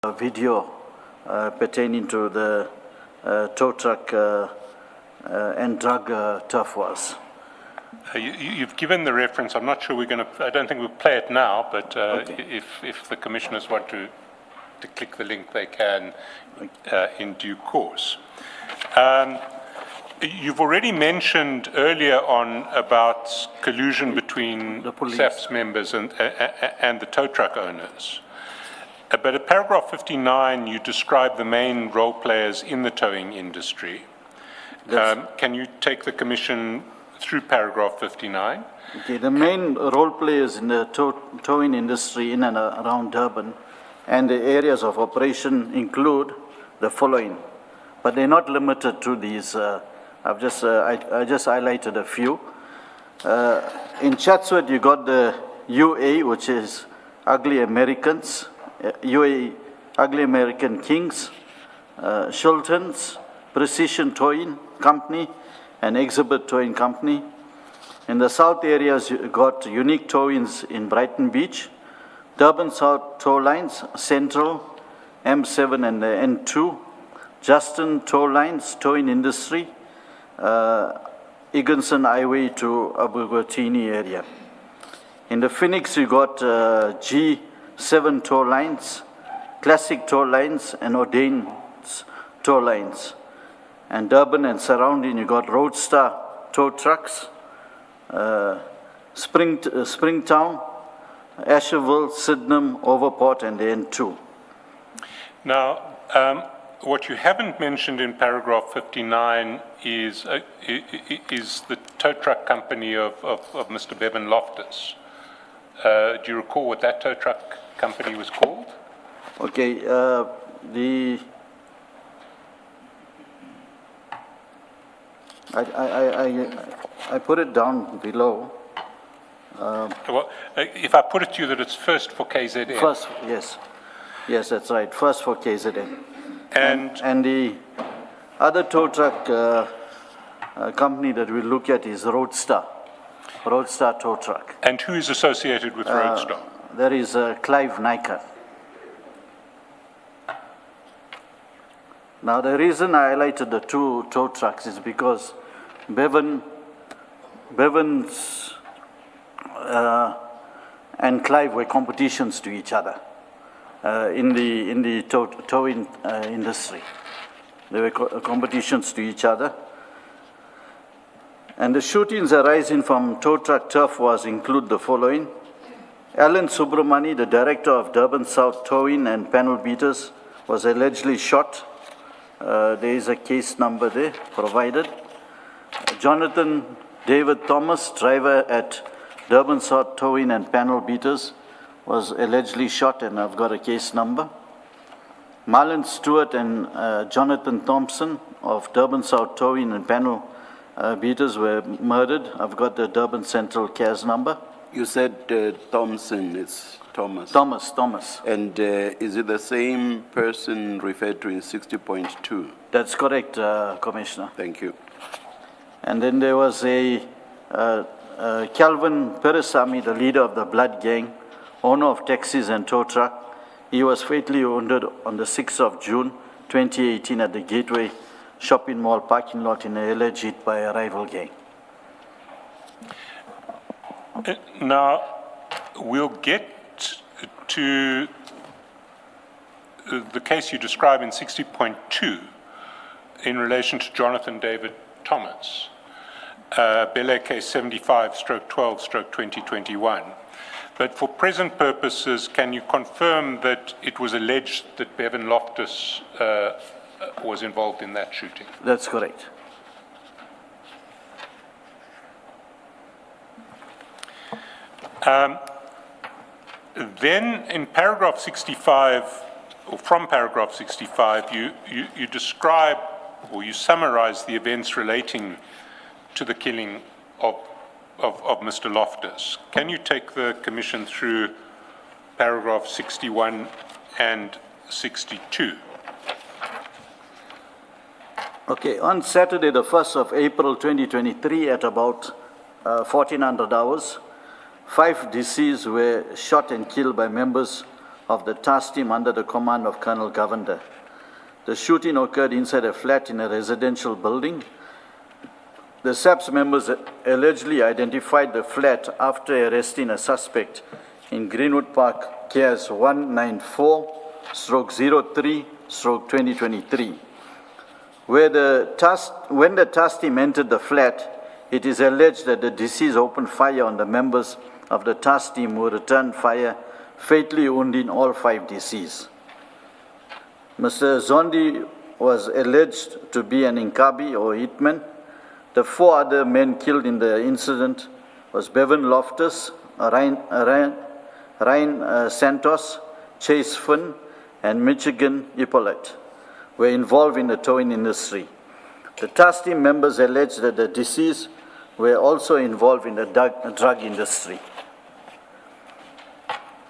video pertaining to the tow truck and drug turf wars. You've given the reference. I'm not sure I don't think we'll play it now, but okay. if the commissioners want to click the link, they can in due course. You've already mentioned earlier on about collusion between SAPS members and the tow truck owners. But at paragraph 59, you describe the main role players in the towing industry. Can you take the commission through paragraph 59? Okay, the main role players in the towing industry in and around Durban and the areas of operation include the following, but they're not limited to these. I just highlighted a few. In Chatsworth, you got the UA, which is Ugly Americans, UA Ugly American Kings, Shilton's, Precision Towing Company, and Exhibit Towing Company. In the south areas, you got Unique Towings in Brighton Beach, Durban South Tow Lines, Central, M7 and the N2, Justin Tow Lines, Towing Industry, Eganson Highway to Abugotini area. In the Phoenix, you got G7 Tow Lines, Classic Tow Lines, and Ordain's Tow Lines. And Durban and surrounding, you got Roadstar Tow Trucks, Springtown, Asherville, Sydenham, Overport, and the N2. Now, what you haven't mentioned in paragraph 59 is the tow truck company of Mr. Bevan Loftus. Do you recall what that tow truck company was called? Okay, I put it down below. Well, if I put it to you that it's first for KZN. First, yes. Yes, that's right. First for KZN. And the other tow truck company that we look at is Roadstar Tow Truck. And who is associated with Roadstar? There is Clive Nyker. Now, the reason I highlighted the two tow trucks is because Bevan's and Clive were competitions to each other in the towing industry. They were competitions to each other. And the shootings arising from tow truck turf wars include the following. Alan Subramani, the director of Durban South Towing and Panel Beaters, was allegedly shot. There is a case number there provided. Jonathan David Thomas, driver at Durban South Towing and Panel Beaters, was allegedly shot, and I've got a case number. Marlon Stewart and Jonathan Thompson of Durban South Towing and Panel Beaters were murdered. I've got the Durban Central CAS number. You said Thompson, it's Thomas. Thomas. And is it the same person referred to in 60.2? That's correct, Commissioner. Thank you. And then there was a Calvin Peresami, the leader of the Blood Gang, owner of taxis and tow truck. He was fatally wounded on the 6th of June 2018 at the Gateway Shopping Mall parking lot in a alleged hit by a rival gang. Now, we'll get to the case you describe in 60.2 in relation to Jonathan David Thomas, Bele case 75/12/2021. But for present purposes, can you confirm that it was alleged that Bevan Loftus was involved in that shooting? That's correct. Then in paragraph 65, or from paragraph 65, you describe or you summarize the events relating to the killing of Mr. Loftus. Can you take the commission through paragraph 61 and 62? Okay, on Saturday, the 1st of April 2023 at about 1400 hours, 5 deceased were shot and killed by members of the task team under the command of Colonel Govender. The shooting occurred inside a flat in a residential building. The SAPS members allegedly identified the flat after arresting a suspect in Greenwood Park, KS 194/03/2023. When the task team entered the flat, it is alleged that the deceased opened fire on the members of the task team who returned fire, fatally wounding all 5 deceased. Mr. Zondi was alleged to be an Enquiry or hitman. The 4 other men killed in the incident was Bevan Loftus, Ryan Santos, Chase Finn, and Michigan Hippolyte were involved in the towing industry. The task team members alleged that the deceased were also involved in the drug industry.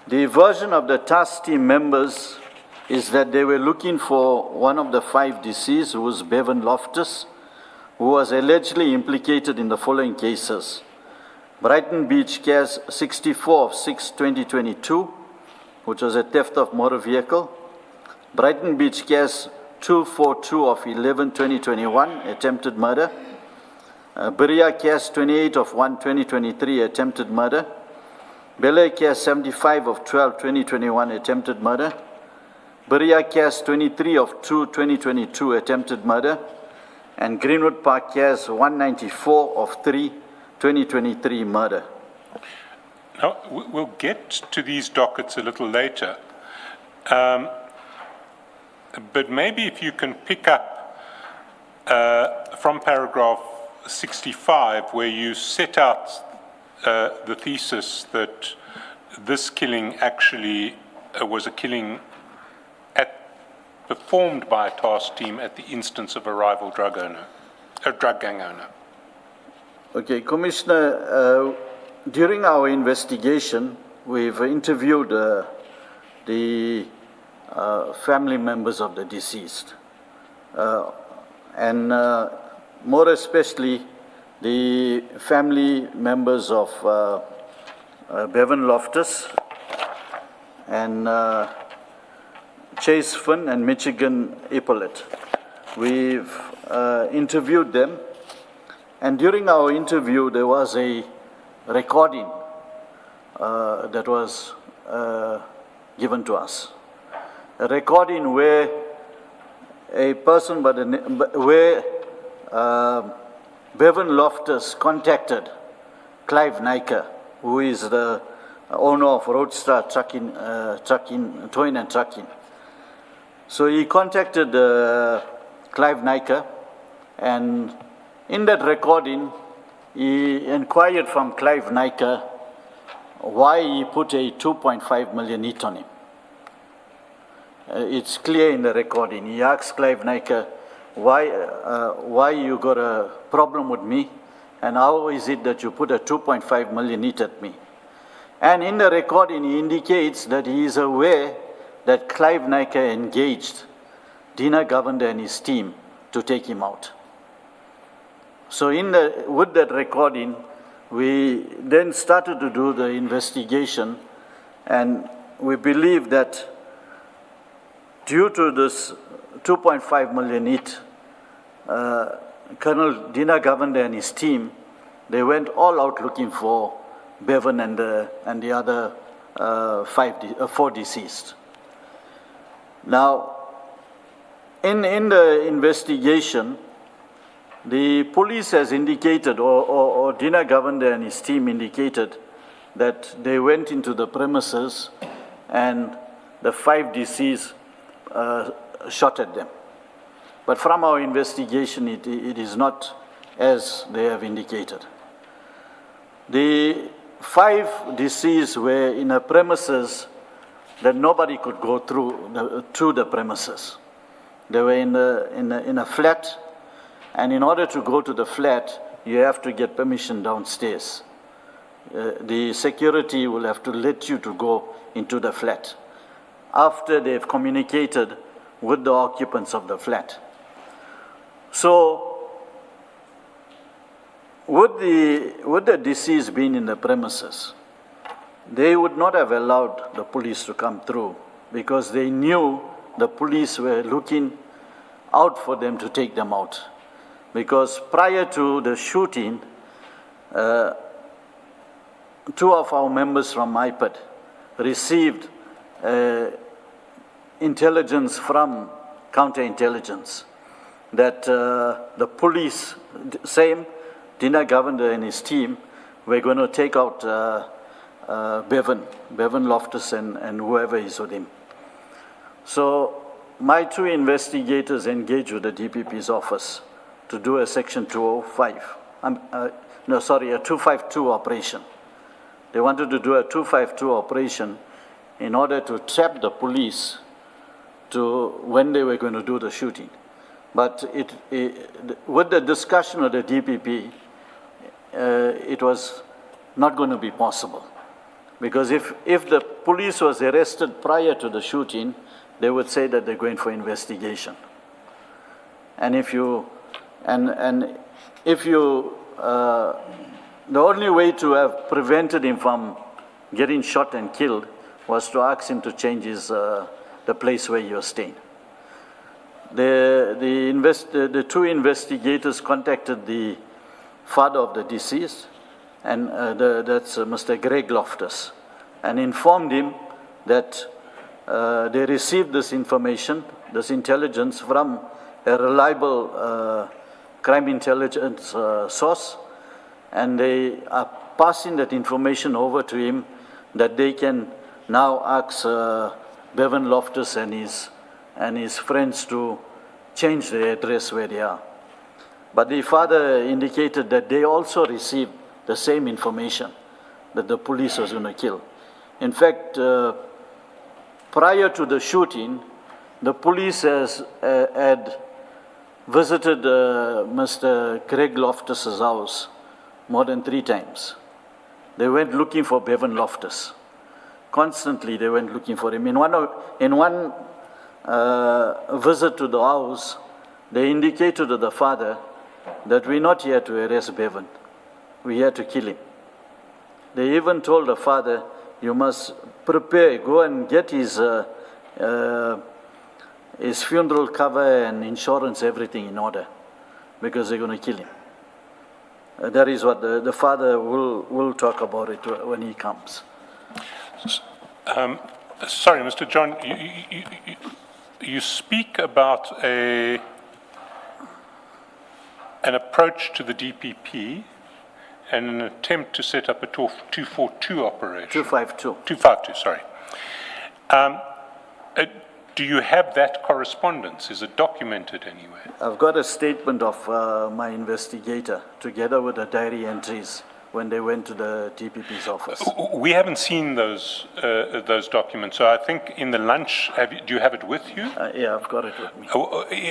The version of the task team members is that they were looking for one of the 5 deceased, who was Bevan Loftus, who was allegedly implicated in the following cases: Brighton Beach case 64/6/2022, which was a theft of motor vehicle; Brighton Beach case 242/11/2021, attempted murder; Beria case 28/1/2023, attempted murder; Bele case 75/12/2021, attempted murder; Beria case 23/2/2022, attempted murder; and Greenwood Park case 194/3/2023, murder. Now, we'll get to these dockets a little later. But maybe if you can pick up from paragraph 65, where you set out the thesis that this killing actually was a killing performed by a task team at the instance of a rival drug gang owner. Okay, Commissioner, during our investigation, we've interviewed the family members of the deceased, and more especially the family members of Bevan Loftus and Chase Finn and Michigan Hippolyte. We've interviewed them, and during our interview there was a recording that was given to us. A recording where a person where Bevan Loftus contacted Clive Niker, who is the owner of Roadstar Towing and Trucking. So he contacted Clive Niker, and in that recording, he inquired from Clive Niker why he put a 2.5 million hit on him. It's clear in the recording. He asked Clive Niker, why you got a problem with me, and how is it that you put a 2.5 million hit at me? And in the recording, he indicates that he is aware that Clive Niker engaged Dina Govender and his team to take him out. So with that recording, we then started to do the investigation, and we believe that due to this 2.5 million hit, Colonel Dina Govender and his team, they went all out looking for Bevan and the other 4 deceased. Now, in the investigation, the police has indicated, or Dina Govender and his team indicated, that they went into the premises and the 5 deceased shot at them. But from our investigation, it is not as they have indicated. The 5 deceased were in a premises that nobody could go through the premises. They were in a flat, and in order to go to the flat, you have to get permission downstairs. The security will have to let you to go into the flat after they've communicated with the occupants of the flat. So, with the deceased being in the premises, they would not have allowed the police to come through because they knew the police were looking out for them to take them out. Because prior to the shooting, two of our members from IPAD received intelligence from counterintelligence that the police, same Dina Governor and his team, were going to take out Bevan Loftus and whoever is with him. So my two investigators engaged with the DPP's office to do a Section 205, a 252 operation. They wanted to do a 252 operation in order to trap the police to when they were going to do the shooting. But with the discussion of the DPP, it was not going to be possible. Because if the police was arrested prior to the shooting, they would say that they're going for investigation. And if you, the only way to have prevented him from getting shot and killed was to ask him to change the place where he was staying. The two investigators contacted the father of the deceased, and that's Mr. Greg Loftus, and informed him that they received this information, this intelligence from a reliable crime intelligence source, and they are passing that information over to him that they can now ask Bevan Loftus and his friends to change the address where they are. But the father indicated that they also received the same information that the police was going to kill. In fact, prior to the shooting, the police had visited Mr. Greg Loftus's house more than 3 times. They went looking for Bevan Loftus. Constantly, they went looking for him. In one visit to the house, they indicated to the father that we're not here to arrest Bevan. We're here to kill him. They even told the father, you must prepare, go and get his funeral cover and insurance, everything in order, because they're going to kill him. That is what the father will talk about it when he comes. Sorry, Mr. John, you speak about an approach to the DPP and an attempt to set up a 242 operation. 252. 252, sorry. Do you have that correspondence? Is it documented anywhere? I've got a statement of my investigator together with the diary entries when they went to the DPP's office. We haven't seen those documents, so I think in the lunch, do you have it with you? Yeah, I've got it with me.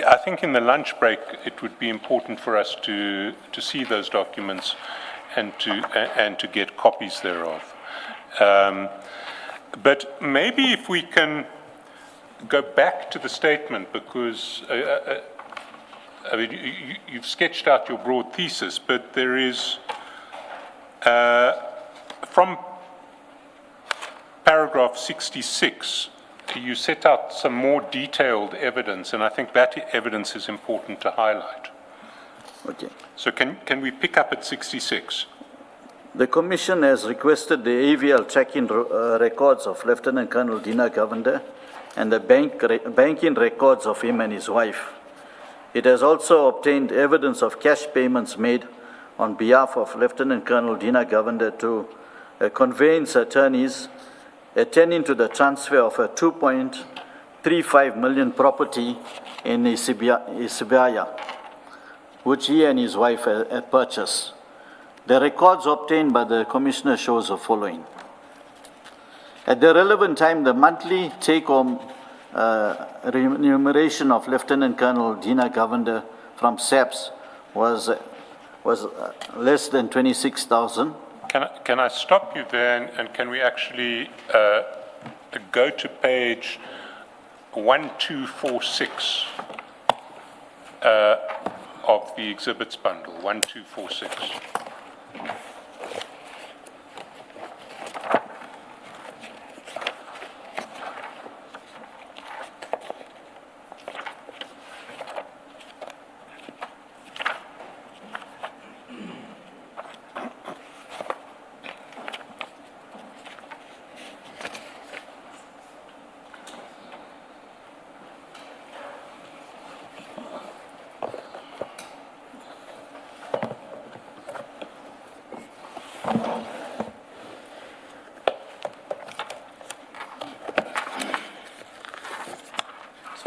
I think in the lunch break, it would be important for us to see those documents and to get copies thereof. But maybe if we can go back to the statement, because I mean, you've sketched out your broad thesis, but there is, from paragraph 66, you set out some more detailed evidence, and I think that evidence is important to highlight. Okay. So can we pick up at 66? The Commission has requested the AVL tracking records of Lieutenant Colonel Dina Govender and the banking records of him and his wife. It has also obtained evidence of cash payments made on behalf of Lieutenant Colonel Dina Govender to conveyance attorneys attending to the transfer of a 2.35 million property in Isibaya, which he and his wife had purchased. The records obtained by the Commissioner shows the following. At the relevant time, the monthly take-home remuneration of Lieutenant Colonel Dina Govender from SAPS was less than 26,000. Can I stop you there, and can we actually go to page 1246 of the exhibits bundle, 1246.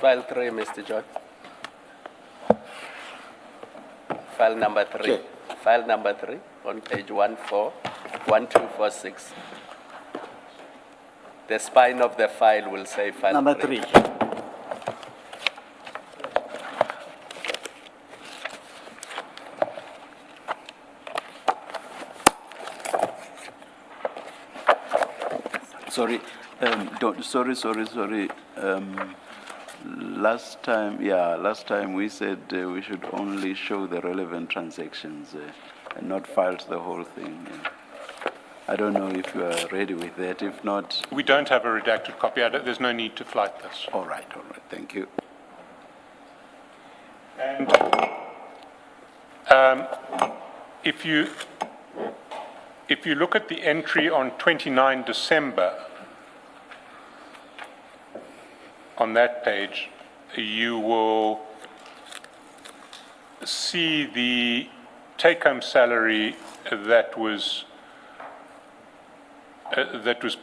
file 3, Mr. John. File number 3. Okay. File number 3 on page 1246. The spine of the file will say file Number 3. 3. Sorry, sorry. Last time we said we should only show the relevant transactions and not file the whole thing. I don't know if you are ready with that. If not, We don't have a redacted copy. There's no need to flight this. all right, thank you. And if you look at the entry on 29 December, on that page, you will see the take-home salary that was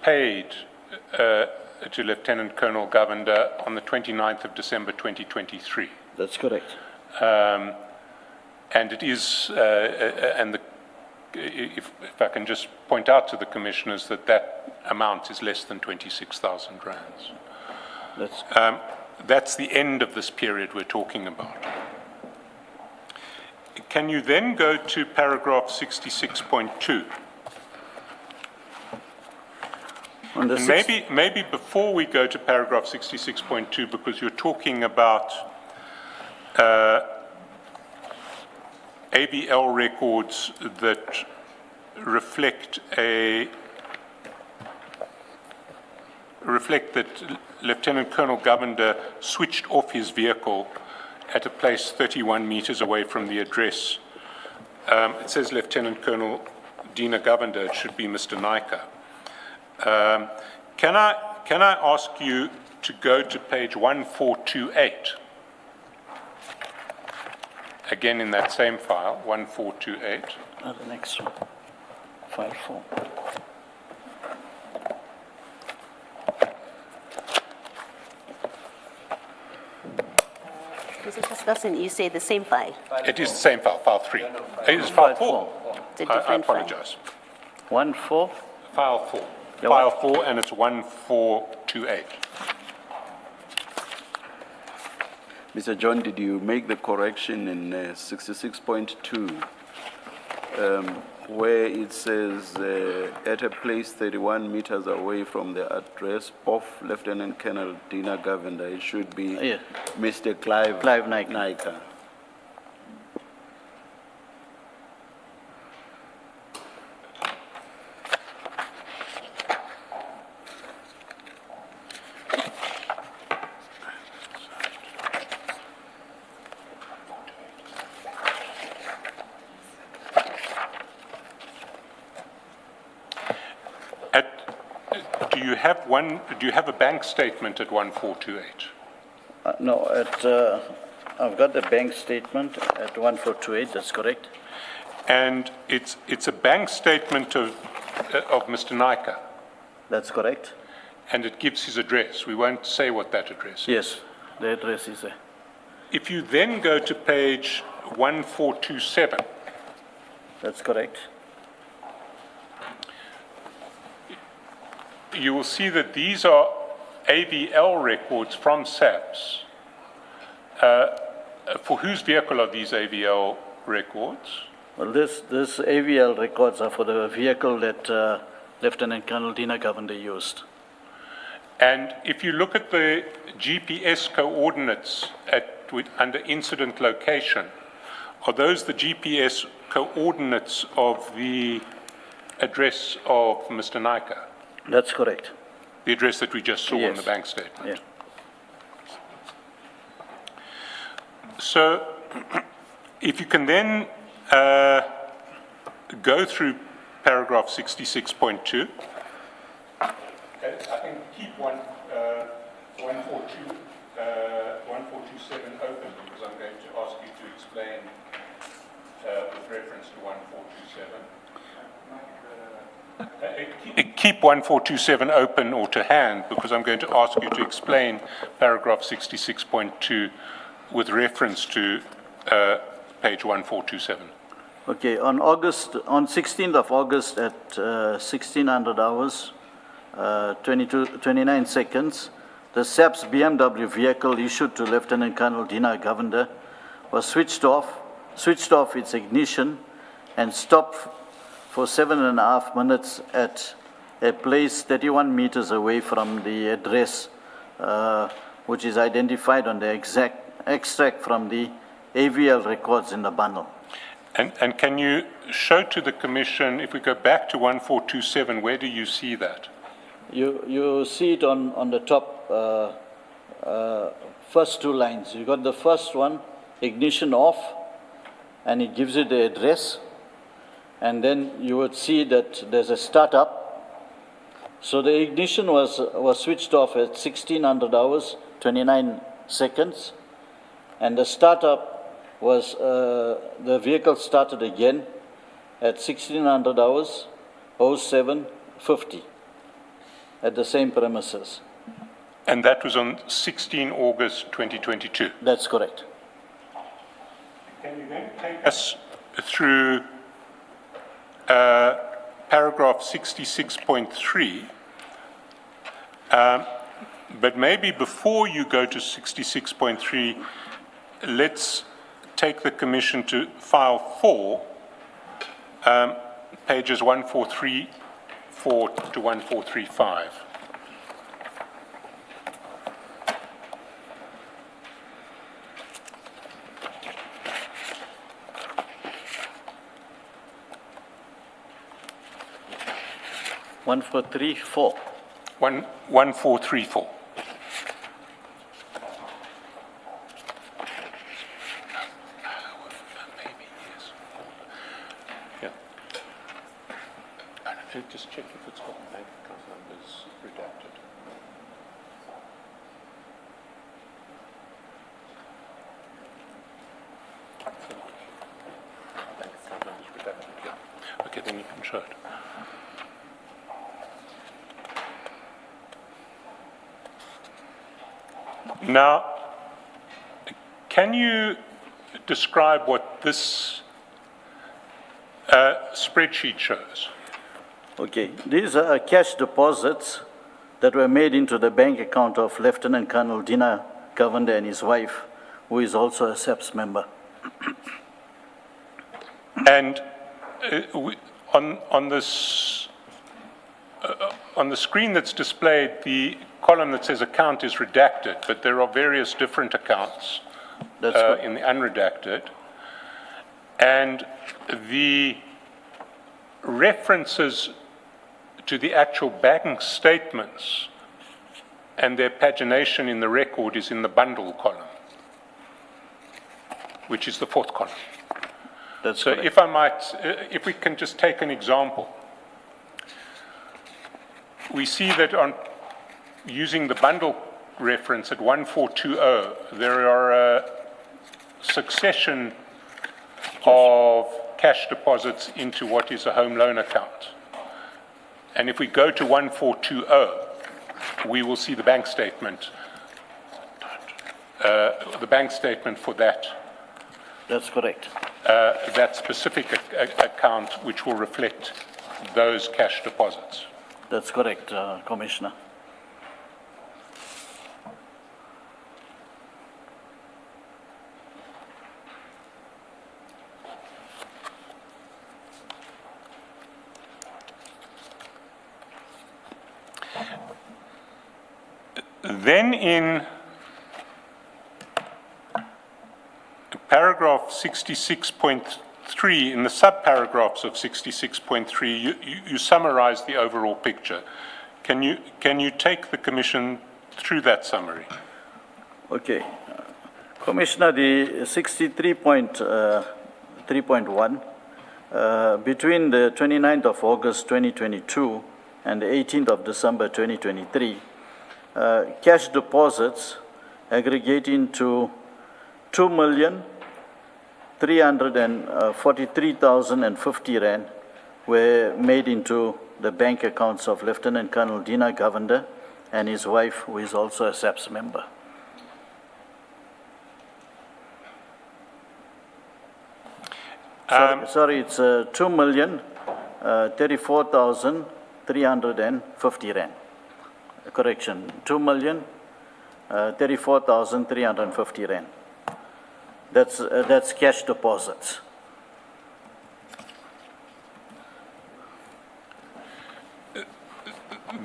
paid to Lieutenant Colonel Govender on the 29th of December 2023. That's correct. And it is, if I can just point out to the commissioners that amount is less than 26,000 rands. That's the end of this period we're talking about. Can you then go to paragraph 66.2? On the And sixth- maybe before we go to paragraph 66.2, because you're talking about ABL records that reflect that Lieutenant Colonel Govender switched off his vehicle at a place 31 meters away from the address. It says Lieutenant Colonel Dina Govender, it should be Mr. Naika. Can I ask you to go to page 1428? Again in that same file, 1428. The next one. File 4. Mr. Chairperson, you say the same file. It is the same file, file 3. It is file 4. It's a I different file. apologize. 1, 4. File 4. Yeah, File what? 4, and it's 1428. Mr. John, did you make the correction in 66.2 where it says at a place 31 meters away from the address of Lieutenant Colonel Dina Govender, it should be Yeah. Mr. Clive Naika. Do you have a bank statement at 1428? No, I've got the bank statement at 1428, that's correct. And it's a bank statement of Mr. Naika, That's correct. and it gives his address. We won't say what that address is. Yes, the address is there. If you then go to page 1427, That's correct. you will see that these are AVL records from SAPS. For whose vehicle are these AVL records? Well, this AVL records are for the vehicle that Lieutenant Colonel Dina Govender used. And if you look at the GPS coordinates under incident location, are those the GPS coordinates of the address of Mr. Naika? That's correct. The address that we just saw on Yes. the bank statement? Yeah. So if you can then go through paragraph 66.2. I can keep 1427 open because I'm going to ask you to explain with reference to 1427. Keep 1427 open or to hand, because I'm going to ask you to explain paragraph 66.2 with reference to page 1427. Okay, on 16th of August at 1600 hours, 29 seconds, the SAP's BMW vehicle issued to Lieutenant Colonel Dina Govender was switched off its ignition and stopped for 7.5 minutes at a place 31 meters away from the address, which is identified on the extract from the AVL records in the bundle. And can you show to the Commission, if we go back to 1427, where do you see that? You see it on the top first two lines. You got the first one, ignition off, and it gives you the address. And then you would see that there's a startup. So the ignition was switched off at 1600 hours, 29 seconds. And the startup was, the vehicle started again at 1600 hours, 07:50 at the same premises. And that was on 16 August 2022. That's correct. Can you then take us through paragraph 66.3, but maybe before you go to 66.3, let's take the Commission to file 4, pages 1434 to 1435. One, four, three, four. 1434. Maybe, yes. Yeah. Just check if it's got bank account numbers redacted. Bank account numbers redacted, yeah. Okay, then you can show it. Now, can you describe what this spreadsheet shows? Okay, these are cash deposits that were made into the bank account of Lieutenant Colonel Dina Govender and his wife, who is also a SAPS member. And on the screen that's displayed, the column that says account is redacted, but there are various different accounts in the unredacted. And the references to the actual bank statements and their pagination in the record is in the bundle column, which is the fourth column. That's so correct. if I might, if we can just take an example. We see that on using the bundle reference at 1420, there are a succession of cash deposits into what is a home loan account. And if we go to 1420, we will see the bank statement, for that. That's correct. That specific account, which will reflect those cash deposits. That's correct, Commissioner. Then in paragraph 66.3, in the subparagraphs of 66.3, you summarize the overall picture. Can you take the Commission through that summary? Okay. Commissioner, the 63.3.1, between the 29th of August 2022 and the 18th of December 2023, cash deposits aggregating to 2,343,050 rand were made into the bank accounts of Lieutenant Colonel Dina Govender and his wife, who is also a SAPS member. Sorry, it's 2,034,350 rand. Correction, 2,034,350 rand. That's cash deposits.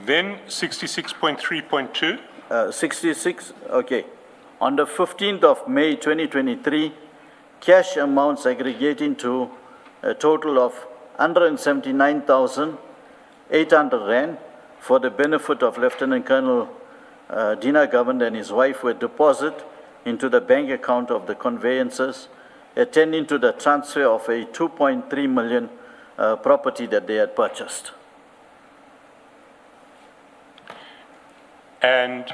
Then 66.3.2. 66, okay. On the 15th of May 2023, cash amounts aggregating to a total of 179,800 rand for the benefit of Lieutenant Colonel Dina Govender and his wife were deposited into the bank account of the conveyancers, attending to the transfer of a 2.3 million property that they had purchased. And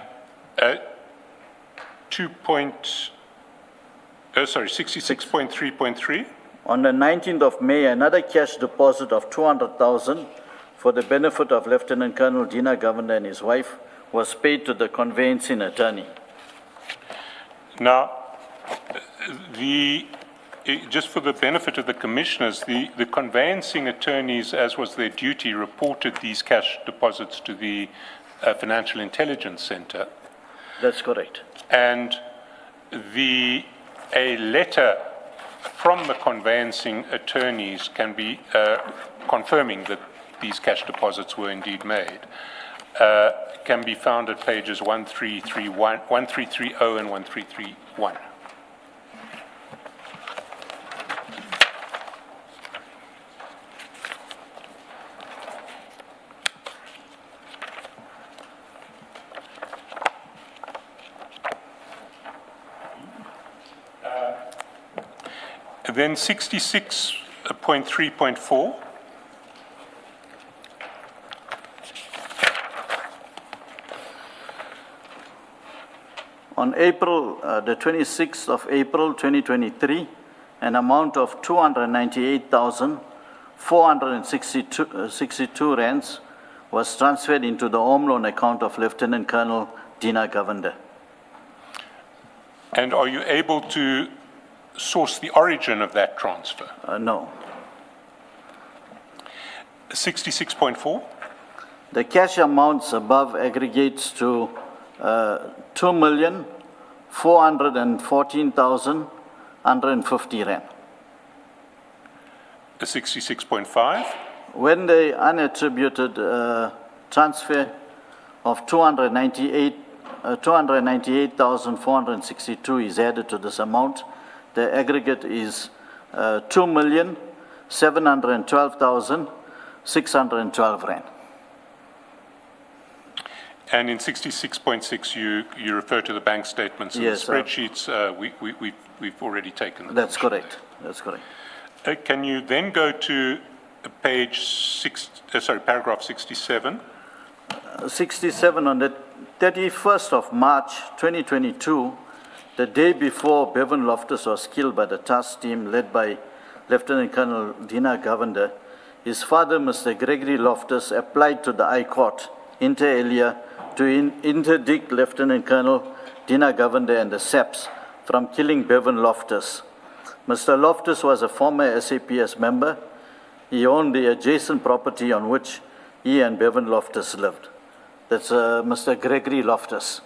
66.3.3. On the 19th of May, another cash deposit of 200,000 for the benefit of Lieutenant Colonel Dina Govender and his wife was paid to the conveyancing attorney. Now, just for the benefit of the commissioners, the conveyancing attorneys, as was their duty, reported these cash deposits to the Financial Intelligence Center. That's correct. And a letter from the conveyancing attorneys can be confirming that these cash deposits were indeed made, can be found at pages 1330 and 1331. Then 66.3.4. On April, the 26th of April 2023, an amount of 298,462 rands was transferred into the home loan account of Lieutenant Colonel Dina Govender. And are you able to source the origin of that transfer? No. 66.4. The cash amounts above aggregates to 2,414,150 rand. 66.5. When the unattributed transfer of 298,462 is added to this amount, the aggregate is 2,712,612 rand. And in 66.6, you refer to the bank statements and Yes, the spreadsheets. We've already taken them. That's correct. That's correct. Can you then go to paragraph 67? 67, on the 31st of March 2022, the day before Bevan Loftus was killed by the task team led by Lieutenant Colonel Dina Govender, his father, Mr. Gregory Loftus, applied to the High Court, inter alia, to interdict Lieutenant Colonel Dina Govender and the SAPS from killing Bevan Loftus. Mr. Loftus was a former SAPS member. He owned the adjacent property on which he and Bevan Loftus lived. That's Mr. Gregory Loftus.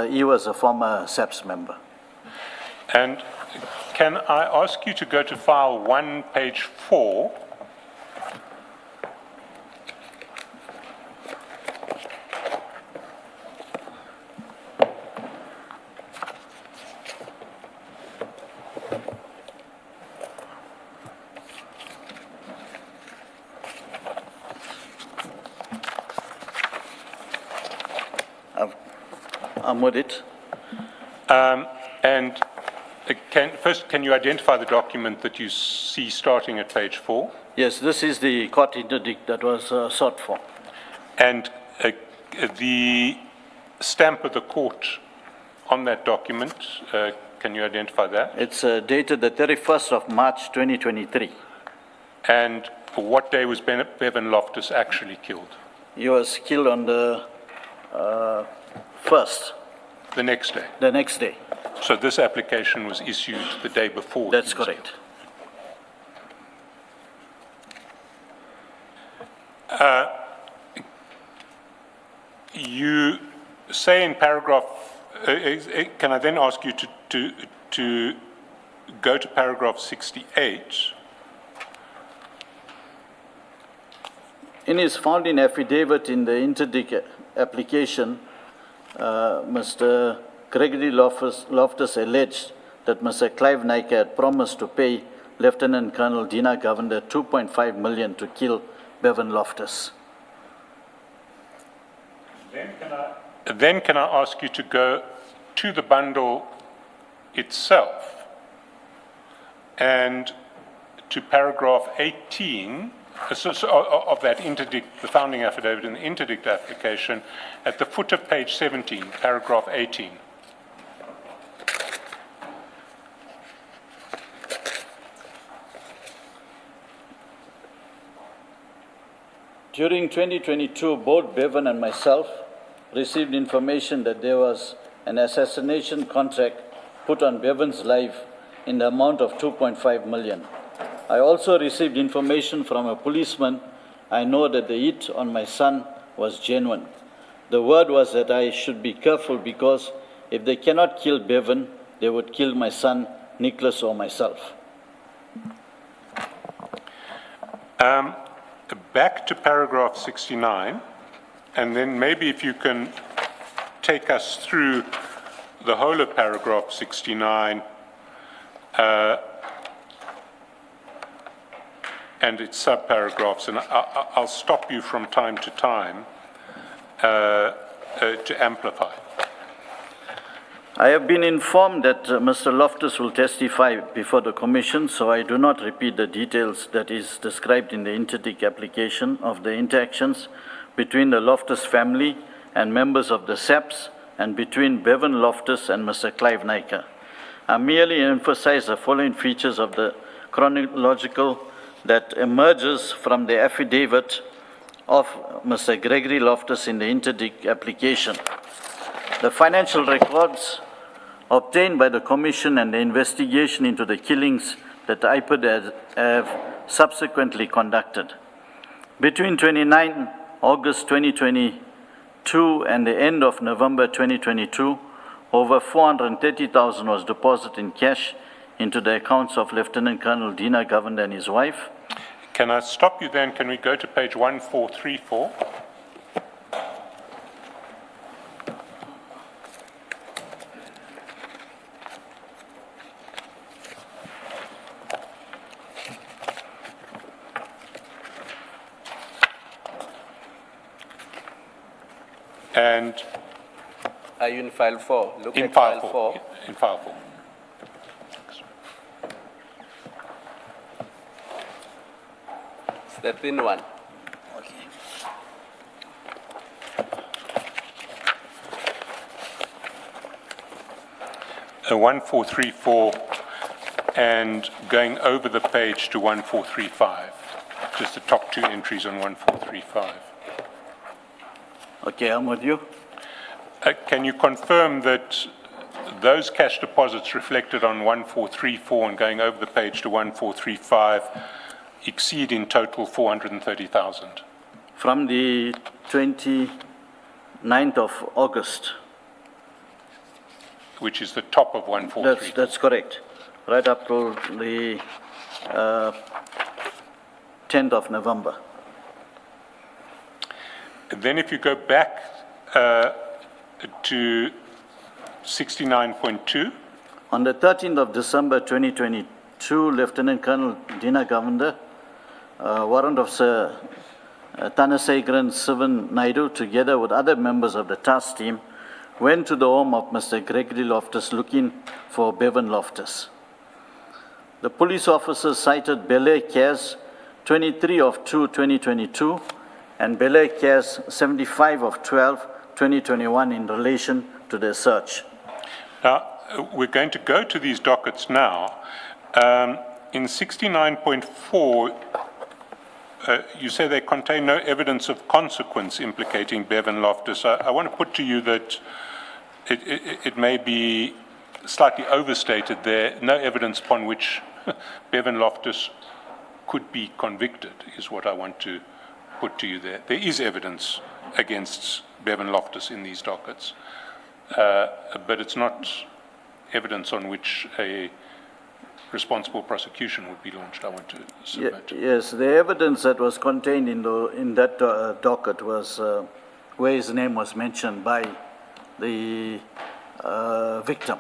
He was a former SAPS member. And can I ask you to go to file 1, page 4? I'm with it. And can you identify the document that you see starting at page 4? Yes, this is the court interdict that was sought for. And the stamp of the court on that document, can you identify that? It's dated the 31st of March 2023. And what day was Bevan Loftus actually killed? He was killed on the first, The next day. the next day. So this application was issued the day before. That's he was correct. You say in paragraph, can I then ask you to go to paragraph 68? In his found-in affidavit in the interdict application, Mr. Gregory Loftus alleged that Mr. Clive Naika had promised to pay Lieutenant Colonel Dina Govender 2.5 million to kill Bevan Loftus. Then can I ask you to go to the bundle itself and to paragraph 18 of that interdict, the founding affidavit and the interdict application, at the foot of page 17, paragraph 18. During 2022, both Bevan and myself received information that there was an assassination contract put on Bevan's life in the amount of 2.5 million. I also received information from a policeman. I know that the hit on my son was genuine. The word was that I should be careful because if they cannot kill Bevan, they would kill my son, Nicholas, or myself. Back to paragraph 69, and then maybe if you can take us through the whole of paragraph 69 and its subparagraphs, and I'll stop you from time to time to amplify. I have been informed that Mr. Loftus will testify before the Commission, so I do not repeat the details that is described in the interdict application of the interactions between the Loftus family and members of the SAPS and between Bevan Loftus and Mr. Clive Naika. I merely emphasize the following features of the chronological that emerges from the affidavit of Mr. Gregory Loftus in the interdict application. The financial records obtained by the Commission and the investigation into the killings that IPID have subsequently conducted. Between 29 August 2022 and the end of November 2022, over 430,000 was deposited in cash into the accounts of Lieutenant Colonel Dina Govender and his wife. Can I stop you then? Can we go to page 1434? And Are you in file 4? Look in at file file 4. 4. In file 4. It's the thin one. Okay. 1434 and going over the page to 1435. Just the top two entries on 1435. Okay, I'm with you. Can you confirm that those cash deposits reflected on 1434 and going over the page to 1435 exceed in total 430,000? From the 29th of August. Which is the top of 143. That's correct. Right up to the 10th of November. Then if you go back to 69.2. On the 13th of December 2022, Lieutenant Colonel Dina Govender, warrant of Sir Thanasekaran Sivan Naidu, together with other members of the task team, went to the home of Mr. Gregory Loftus looking for Bevan Loftus. The police officers cited Belay Cas 23 of 2, 2022 and Belay Cas 75 of 12, 2021 in relation to their search. Now, we're going to go to these dockets now. In 69.4, You say they contain no evidence of consequence implicating Bevan Loftus. I want to put to you that it may be slightly overstated there. No evidence upon which Bevan Loftus could be convicted is what I want to put to you there. There is evidence against Bevan Loftus in these dockets, but it's not evidence on which a responsible prosecution would be launched, I want to submit. Yes, the evidence that was contained in that docket was where his name was mentioned by the victim.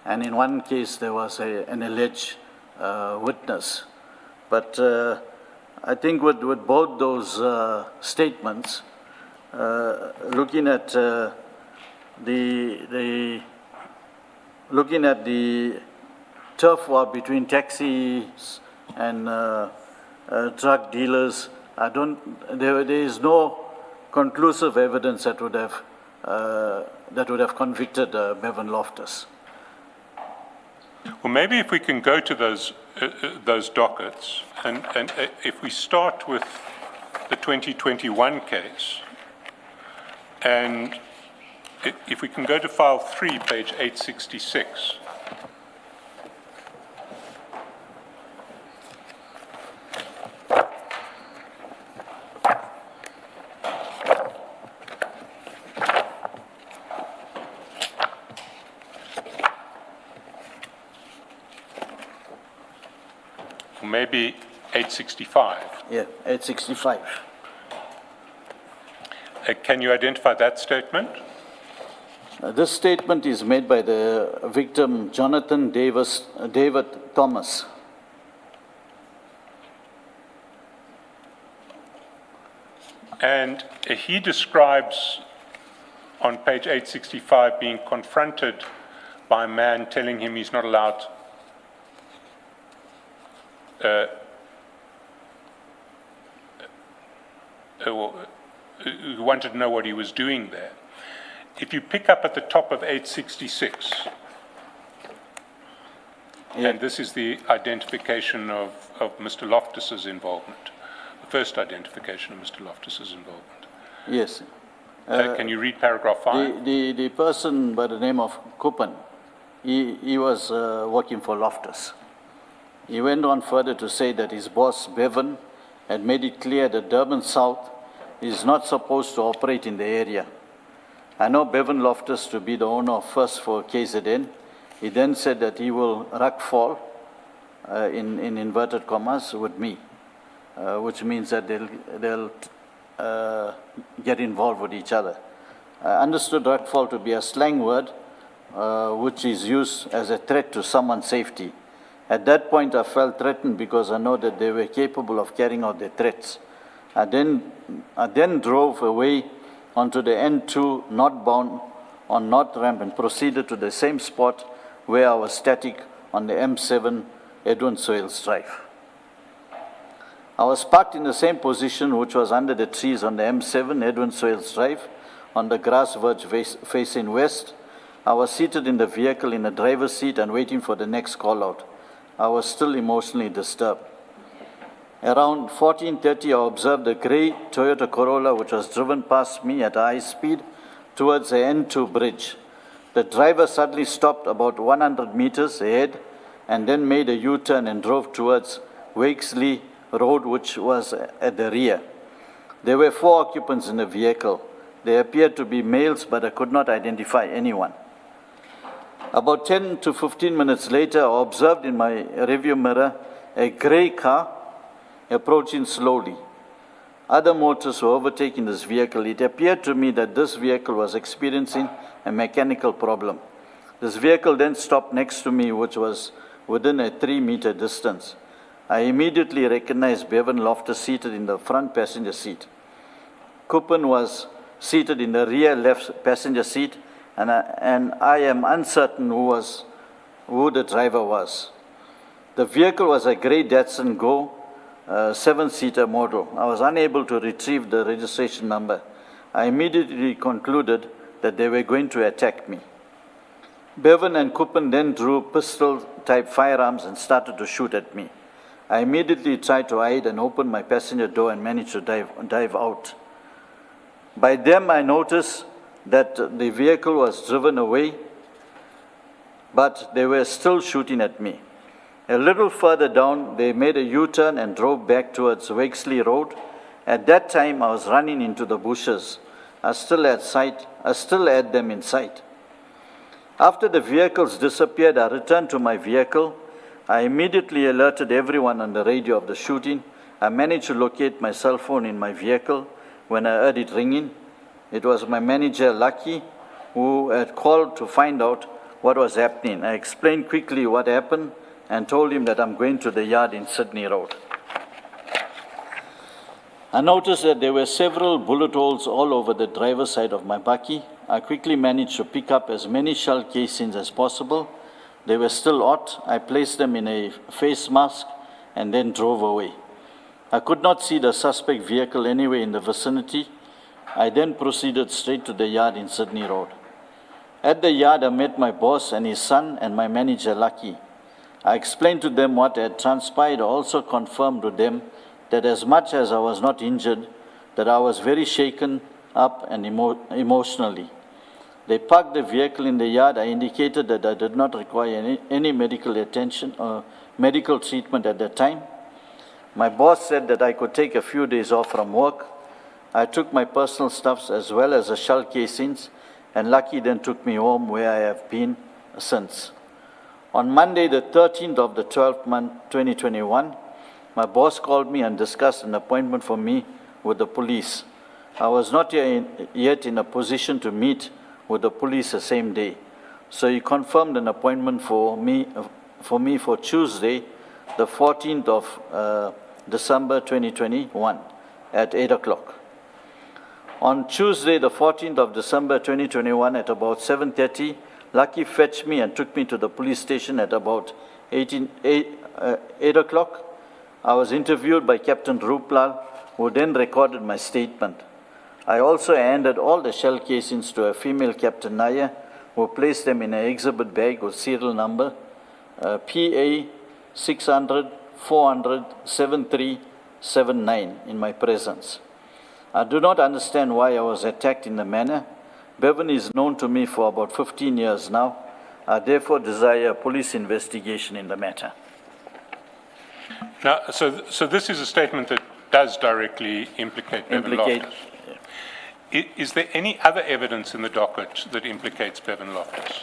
And in one case, there was an alleged witness. But I think with both those statements, looking at the turf war between taxis and drug dealers, there is no conclusive evidence that would have convicted Bevan Loftus. Well, maybe if we can go to those dockets, and if we start with the 2021 case, and if we can go to file 3, page 866. Maybe 865. Yeah, 865. Can you identify that statement? This statement is made by the victim, Jonathan David Thomas. And he describes on page 865 being confronted by a man telling him he's not allowed who wanted to know what he was doing there. If you pick up at the top of 866, and this is the identification of Mr. Loftus's involvement, the first identification of Mr. Loftus's involvement. Yes. Can you read paragraph 5? The person by the name of Kupan, he was working for Loftus. He went on further to say that his boss, Bevan, had made it clear that Durban South is not supposed to operate in the area. I know Bevan Loftus to be the owner of First for KZN. He then said that he will fall in inverted commas with me, which means that they'll get involved with each other. I understood fall to be a slang word which is used as a threat to someone's safety. At that point, I felt threatened because I know that they were capable of carrying out their threats. I then drove away onto the N2 northbound on North Ramp and proceeded to the same spot where I was static on the M7 Edwin Soils Drive. I was parked in the same position which was under the trees on the M7 Edwin Soils Drive on the grass verge facing west. I was seated in the vehicle in the driver's seat and waiting for the next call out. I was still emotionally disturbed. Around 14:30, I observed a grey Toyota Corolla which was driven past me at high speed towards the N2 bridge. The driver suddenly stopped about 100 meters ahead and then made a U-turn and drove towards Wakesley Road, which was at the rear. There were 4 occupants in the vehicle. They appeared to be males, but I could not identify anyone. About 10 to 15 minutes later, I observed in my rearview mirror a grey car approaching slowly. Other motorists were overtaking this vehicle. It appeared to me that this vehicle was experiencing a mechanical problem. This vehicle then stopped next to me, which was within a 3-meter distance. I immediately recognized Bevan Loftus seated in the front passenger seat. Kupan was seated in the rear left passenger seat, and I am uncertain who the driver was. The vehicle was a grey Datsun Go 7-seater model. I was unable to retrieve the registration number. I immediately concluded that they were going to attack me. Bevan and Kupan then drew pistol-type firearms and started to shoot at me. I immediately tried to hide and open my passenger door and managed to dive out. By them, I noticed that the vehicle was driven away, but they were still shooting at me. A little further down, they made a U-turn and drove back towards Wakesley Road. At that time, I was running into the bushes. I still had them in sight. After the vehicles disappeared, I returned to my vehicle. I immediately alerted everyone on the radio of the shooting. I managed to locate my cell phone in my vehicle when I heard it ringing. It was my manager, Lucky, who had called to find out what was happening. I explained quickly what happened and told him that I'm going to the yard in Sydney Road. I noticed that there were several bullet holes all over the driver's side of my bakkie. I quickly managed to pick up as many shell casings as possible. They were still hot. I placed them in a face mask and then drove away. I could not see the suspect vehicle anywhere in the vicinity. I then proceeded straight to the yard in Sydney Road. At the yard, I met my boss and his son and my manager, Lucky. I explained to them what had transpired. I also confirmed to them that as much as I was not injured, that I was very shaken up and emotionally. They parked the vehicle in the yard. I indicated that I did not require any medical attention or medical treatment at that time. My boss said that I could take a few days off from work. I took my personal stuffs as well as the shell casings, and Lucky then took me home, where I have been since. On Monday, the 13th of the 12th month, 2021, my boss called me and discussed an appointment for me with the police. I was not yet in a position to meet with the police the same day, so he confirmed an appointment for me for Tuesday, the 14th of December 2021 at 8 o'clock. On Tuesday, the 14th of December 2021 at about 7:30, Lucky fetched me and took me to the police station at about 8 o'clock. I was interviewed by Captain Ruplal, who then recorded my statement. I also handed all the shell casings to a female Captain Naya, who placed them in an exhibit bag with serial number PA 600 400 7379 in my presence. I do not understand why I was attacked in the manner. Bevan is known to me for about 15 years now. I therefore desire a police investigation in the matter. Now, so this is a statement that does directly implicate Bevan Loftus. Yeah. Is there any other evidence in the docket that implicates Bevan Loftus?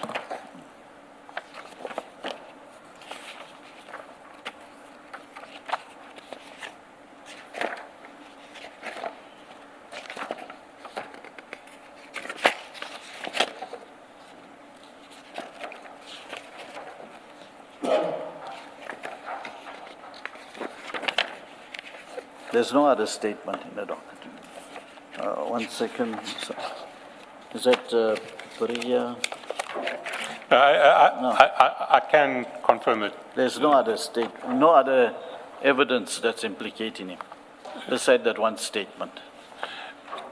There's no other statement in the docket. 1 second. Is that Priya? I can confirm it. There's no other evidence that's implicating him, beside that one statement.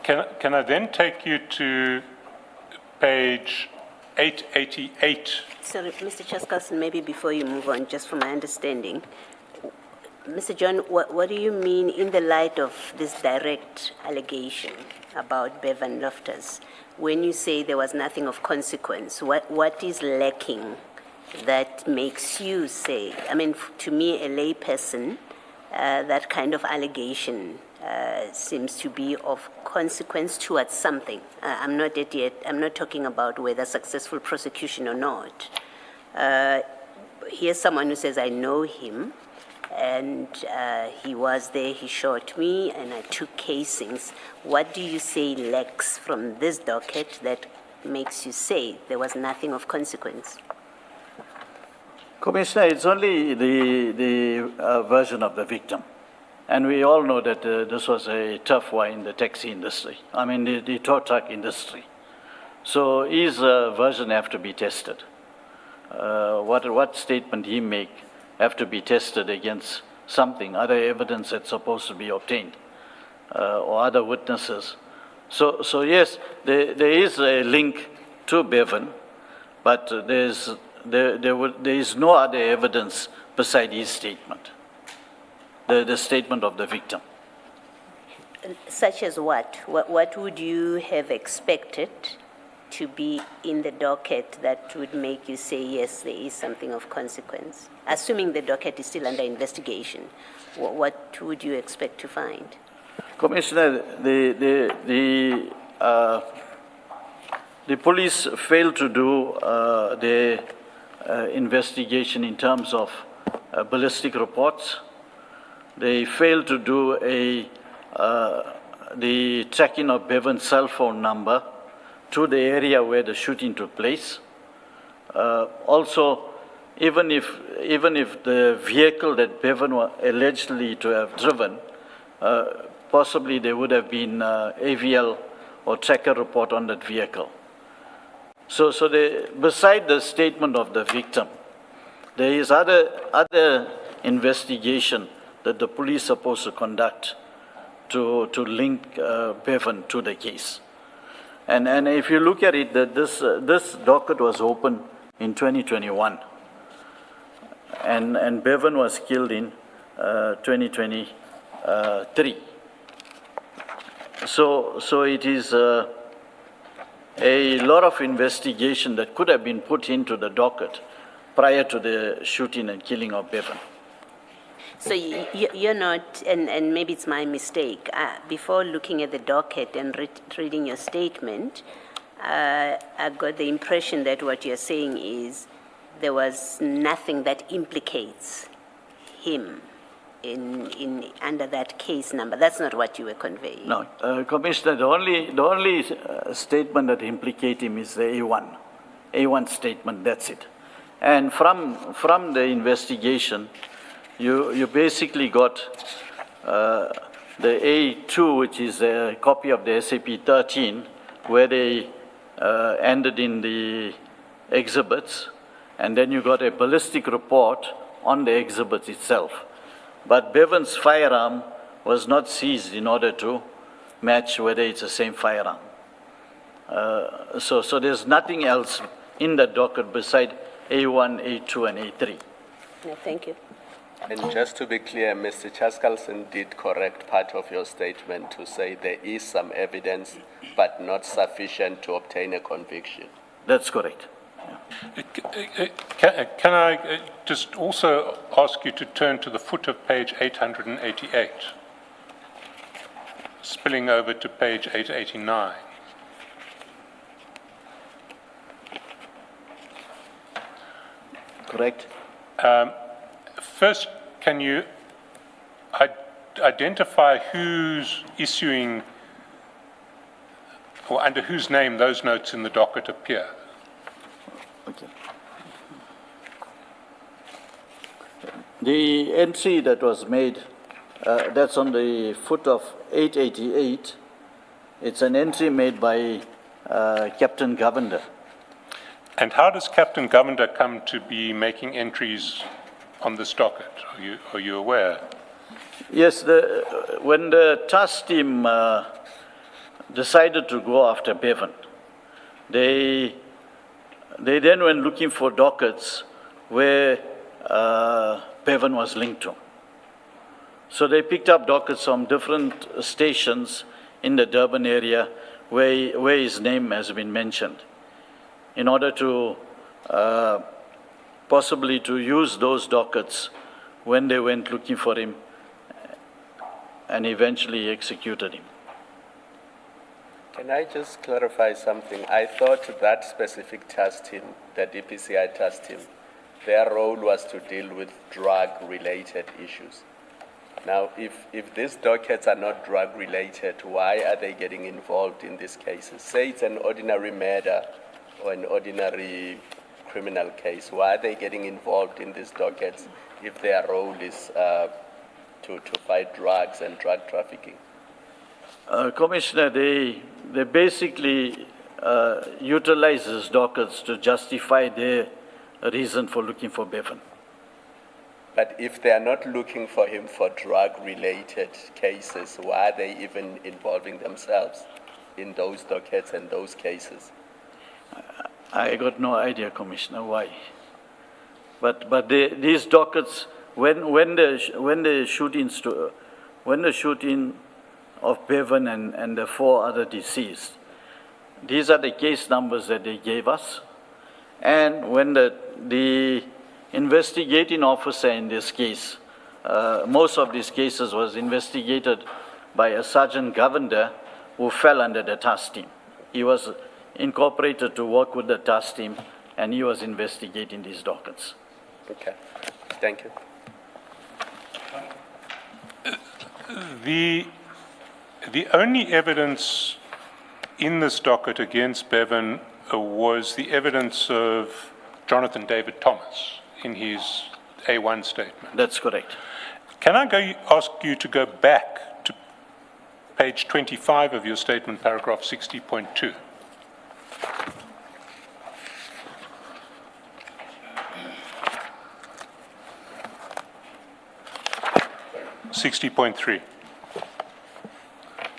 Can I then take you to page 888? Sorry, Mr. Chaskason, maybe before you move on, just from my understanding, Mr. John, what do you mean in the light of this direct allegation about Bevan Loftus? When you say there was nothing of consequence, what is lacking that makes you say, I mean, to me, a layperson, that kind of allegation seems to be of consequence towards something. I'm not talking about whether successful prosecution or not. Here's someone who says, I know him, and he was there, he shot me, and I took casings. What do you say lacks from this docket that makes you say there was nothing of consequence? Commissioner, it's only the version of the victim. And we all know that this was a tough one in the taxi industry, the tow truck industry. So his version have to be tested. What statement he make have to be tested against something, other evidence that's supposed to be obtained, or other witnesses. So yes, there is a link to Bevan, but there is no other evidence beside his statement. the statement of the victim. Such as what? What would you have expected to be in the docket that would make you say, yes, there is something of consequence? Assuming the docket is still under investigation, what would you expect to find? Commissioner, the police failed to do their investigation in terms of ballistic reports. They failed to do the tracking of Bevan's cell phone number to the area where the shooting took place. Also, even if the vehicle that Bevan was allegedly to have driven, possibly there would have been AVL or tracker report on that vehicle. So beside the statement of the victim, there is other investigation that the police are supposed to conduct to link Bevan to the case. And if you look at it, that this docket was opened in 2021, and Bevan was killed in 2023. So it is a lot of investigation that could have been put into the docket prior to the shooting and killing of Bevan. So you're not, and maybe it's my mistake, before looking at the docket and reading your statement, I got the impression that what you're saying is there was nothing that implicates him in under that case number. That's not what you were conveying. No, Commissioner, the only statement that implicates him is the A1 statement, that's it. And from the investigation, you basically got the A2, which is a copy of the SAP 13, where they ended in the exhibits, and then you got a ballistic report on the exhibits itself. But Bevan's firearm was not seized in order to match whether it's the same firearm. So there's nothing else in the docket beside A1, A2, and A3. No, thank you. And just to be clear, Mr. Chaskalson did correct part of your statement to say there is some evidence, but not sufficient to obtain a conviction. That's correct. Can I just also ask you to turn to the foot of page 888, spilling over to page 889. Correct? First, can you identify who's issuing, or under whose name those notes in the docket appear? Okay. The entry that was made, that's on the foot of 888. It's an entry made by Captain Govender. And how does Captain Govender come to be making entries on this docket? Are you aware? Yes, when the task team decided to go after Bevan, they then went looking for dockets where Bevan was linked to. So they picked up dockets from different stations in the Durban area where his name has been mentioned, in order to possibly to use those dockets when they went looking for him and eventually executed him. Can I just clarify something? I thought that specific task team, the DPCI task team, their role was to deal with drug-related issues. Now, if these dockets are not drug-related, why are they getting involved in these cases? Say it's an ordinary murder or an ordinary criminal case. Why are they getting involved in these dockets if their role is to fight drugs and drug trafficking? Commissioner, they basically utilize these dockets to justify their reason for looking for Bevan. But if they are not looking for him for drug-related cases, why are they even involving themselves in those dockets and those cases? I got no idea, Commissioner, why. But these dockets when the shooting of Bevan and the 4 other deceased, these are the case numbers that they gave us. And when the investigating officer in this case, most of these cases was investigated by a Sergeant Governor who fell under the task team. He was incorporated to work with the task team, and he was investigating these dockets. Okay, thank you. The only evidence in this docket against Bevan was the evidence of Jonathan David Thomas in his A1 statement. That's correct. Can I ask you to go back to page 25 of your statement, paragraph 60.2?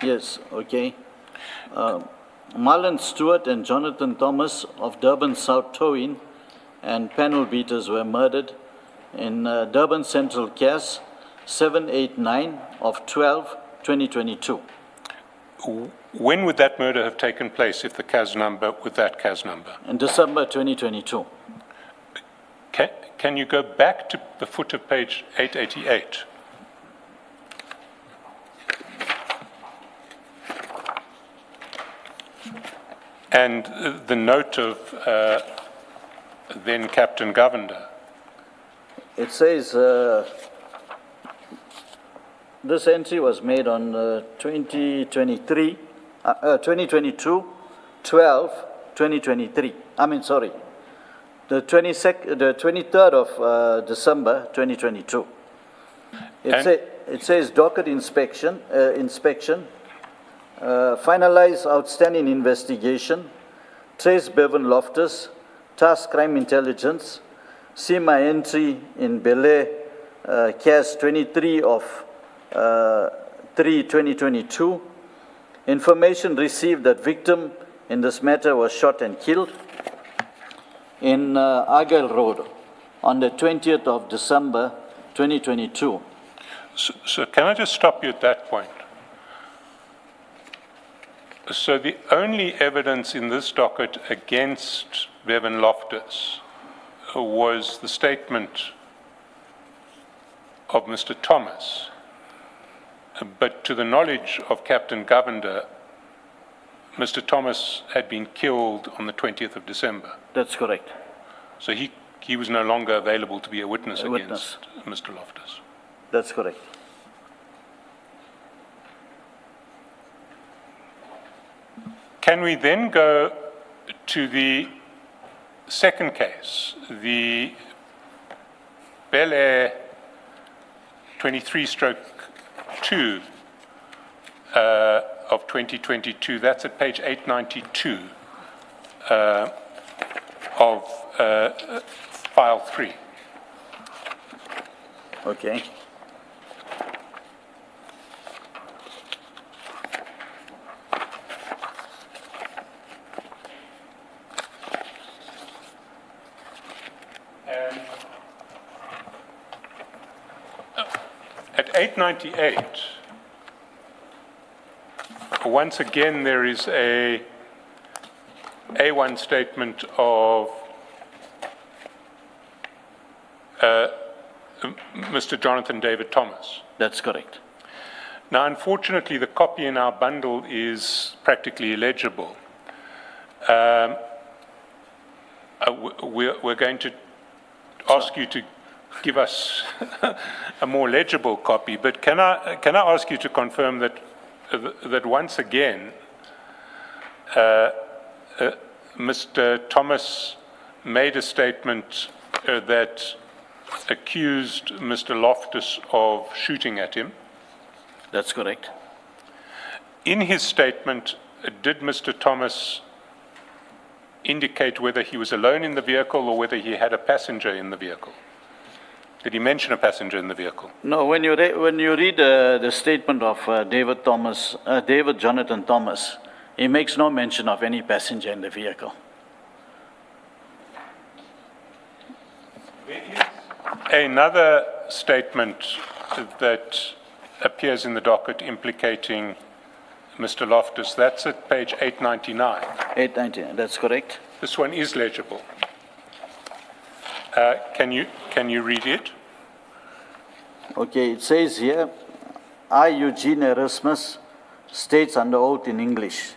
Yes, okay. Marlon Stewart and Jonathan Thomas of Durban South Towing and panel beaters were murdered in Durban Central CAS 789 of 12/2022. When would that murder have taken place if the CAS number, with that CAS number? In December 2022. Can you go back to the foot of page 888? And the note of then Captain Govender. It says this entry was made on 2022, 12/2023. The 23rd of December 2022. It says docket inspection, finalize outstanding investigation, trace Bevan Loftus, task crime intelligence, see my entry in Belay, CAS 23 of 3/2022. Information received that victim in this matter was shot and killed in Argyle Road on the 20th of December 2022. So can I just stop you at that point? So the only evidence in this docket against Bevan Loftus was the statement of Mr. Thomas. But to the knowledge of Captain Govender, Mr. Thomas had been killed on the 20th of December. That's correct. So he was no longer available to be a witness against Mr. Loftus. That's correct. Can we then go to the second case, the Bel Air 23/2 of 2022? That's at page 892 of file 3. Okay. At 898, once again, there is a A1 statement of Mr. Jonathan David Thomas. That's correct. Now, unfortunately, the copy in our bundle is practically illegible. We're going to ask you to give us a more legible copy, but can I ask you to confirm that once again, Mr. Thomas made a statement that accused Mr. Loftus of shooting at him? That's correct. In his statement, did Mr. Thomas indicate whether he was alone in the vehicle or whether he had a passenger in the vehicle? Did he mention a passenger in the vehicle? No, when you read the statement of David Jonathan Thomas, he makes no mention of any passenger in the vehicle. There is another statement that appears in the docket implicating Mr. Loftus. That's at page 899. 899, that's correct. This one is legible. Can you read it? Okay, it says here, I, Eugene Erasmus, states under oath in English,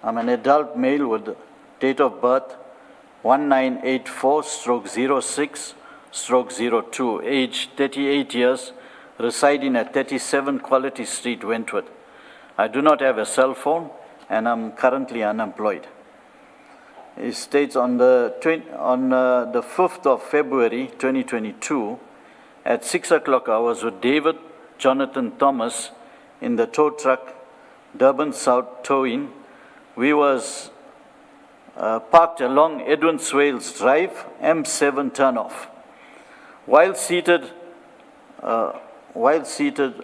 I'm an adult male with date of birth 1984/06/02, age 38 years, residing at 37 Quality Street, Wentworth. I do not have a cell phone and I'm currently unemployed. It states on the 5th of February 2022, at 6 o'clock I was with David Jonathan Thomas in the tow truck, Durban South Towing. We was parked along Edwin Swales Drive, M7 turnoff. While seated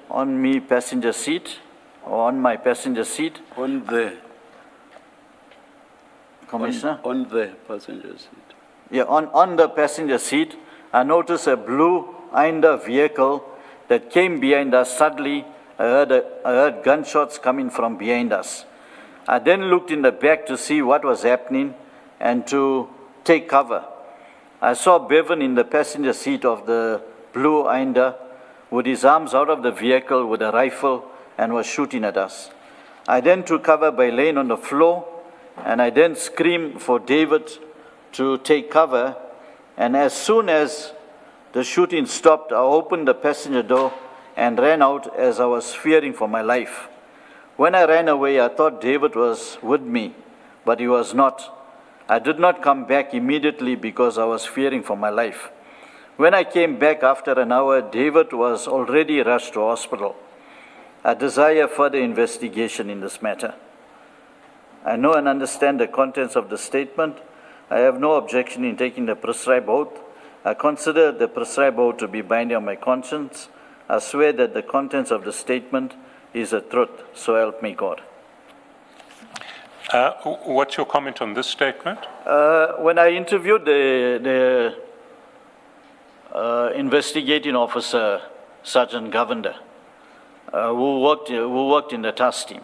on my passenger seat, On the, Commissioner? on the passenger seat. Yeah, on the passenger seat, I noticed a blue Inder vehicle that came behind us. Suddenly, I heard gunshots coming from behind us. I then looked in the back to see what was happening and to take cover. I saw Bevan in the passenger seat of the blue Inder with his arms out of the vehicle with a rifle and was shooting at us. I then took cover by laying on the floor, and I then screamed for David to take cover, and as soon as the shooting stopped, I opened the passenger door and ran out as I was fearing for my life. When I ran away, I thought David was with me, but he was not. I did not come back immediately because I was fearing for my life. When I came back after an hour, David was already rushed to hospital. I desire further investigation in this matter. I know and understand the contents of the statement. I have no objection in taking the prescribed oath. I consider the prescribed oath to be binding on my conscience. I swear that the contents of the statement is the truth, so help me God. What's your comment on this statement? When I interviewed the investigating officer, Sergeant Govender, who worked in the task team.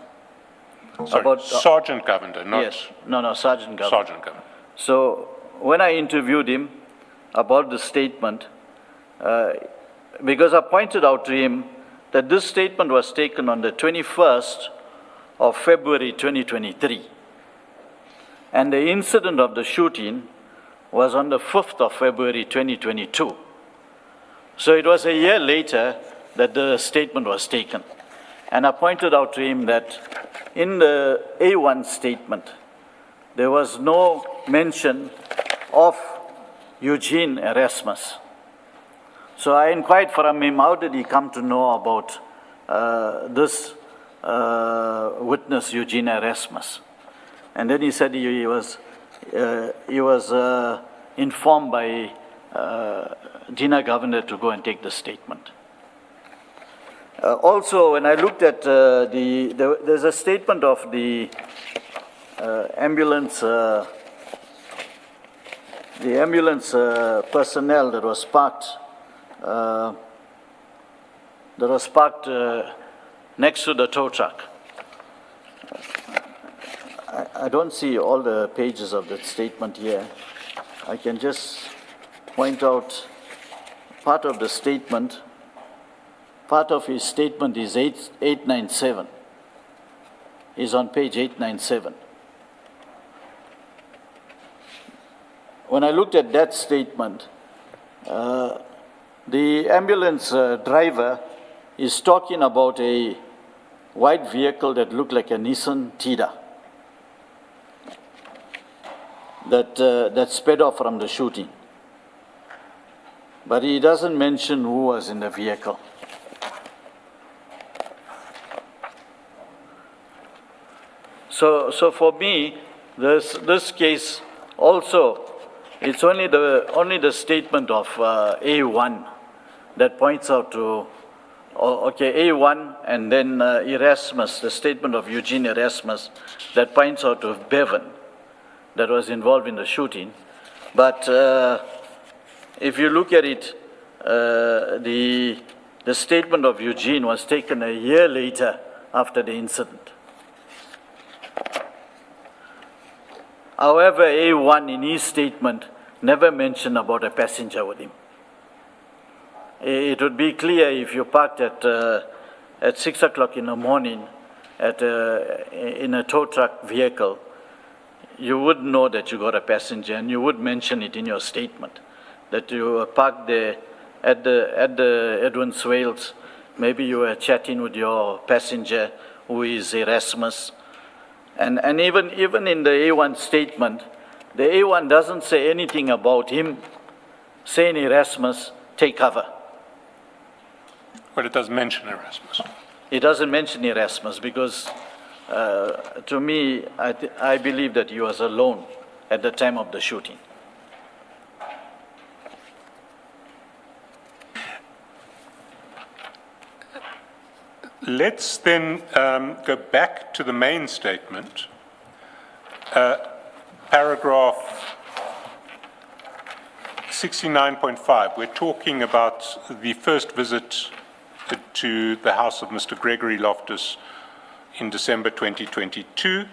Sorry, Sergeant Govender, not... Yes, no, Sergeant Govender. Sergeant Govender. So when I interviewed him about the statement, because I pointed out to him that this statement was taken on the 21st of February 2023, and the incident of the shooting was on the 5th of February 2022. So it was a year later that the statement was taken. And I pointed out to him that in the A1 statement, there was no mention of Eugene Erasmus. So I inquired from him, how did he come to know about this witness, Eugene Erasmus? And then he said he was informed by Dina Governor to go and take the statement. Also, when I looked at there's a statement of the ambulance personnel that was parked next to the tow truck. I don't see all the pages of that statement here. I can just point out part of the statement. Part of his statement is 897. Is on page 897. When I looked at that statement, the ambulance driver is talking about a white vehicle that looked like a Nissan Tida that sped off from the shooting. But he doesn't mention who was in the vehicle. So for me, this case also, it's only the statement of A1 that points out to, okay, A1 and then Erasmus, the statement of Eugene Erasmus that points out to Bevan that was involved in the shooting. But if you look at it, the statement of Eugene was taken a year later after the incident. However, A1 in his statement never mentioned about a passenger with him. It would be clear if you parked at 6 o'clock in the morning in a tow truck vehicle, you would know that you got a passenger, and you would mention it in your statement, that you were parked there at the Edwin Swales. Maybe you were chatting with your passenger, who is Erasmus. And even in the A1 statement, the A1 doesn't say anything about him saying, Erasmus, take cover. But it does mention Erasmus. It doesn't mention Erasmus because, to me, I believe that he was alone at the time of the shooting. Let's then go back to the main statement, paragraph 69.5. We're talking about the first visit to the house of Mr. Gregory Loftus in December 2022,